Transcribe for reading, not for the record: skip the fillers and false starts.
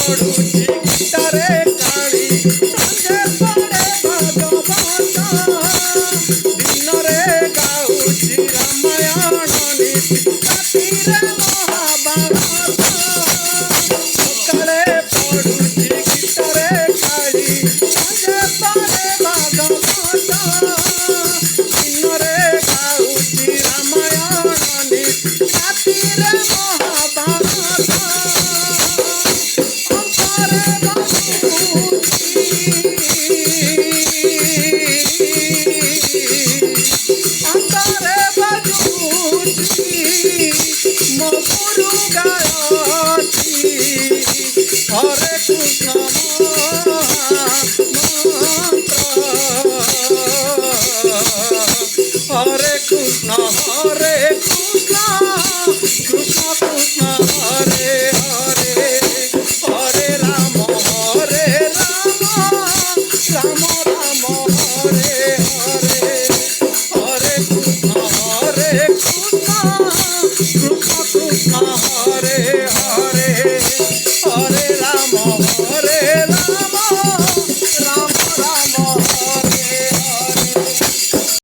ପଡୁଛି ଗୀତରେ କାଳି ସଞ୍ଜେ ପଡେ ଭାଗବତ ଦିନରେ ଗାଉଛି ରାମାୟଣ ନୀତି ରାତିରେ ମହାଭାରତ ସକାଳେ ପଡୁଛି ଗୀତରେ କାଳି ସଞ୍ଜେ ପଡେ ଭାଗବତ ଦିନରେ ଗାଉଛି ରାମାୟଣ ନୀତି ରାତିରେ ମହାଭାରତ ଅନ୍ତରେ ବାଜୁଛି ମୋ ଗୁରୁ ଗାୟତ୍ରୀ ହରେ କୃଷ୍ଣ ମନ୍ତ୍ର ହରେ କୃଷ୍ଣ কৃষ্ণ কৃষ্ণ হরে হরে হরে রাম রাম রাম হরে হরে হরে কৃষ্ণ কৃষ্ণ কৃষ্ণ কৃষ্ণ হরে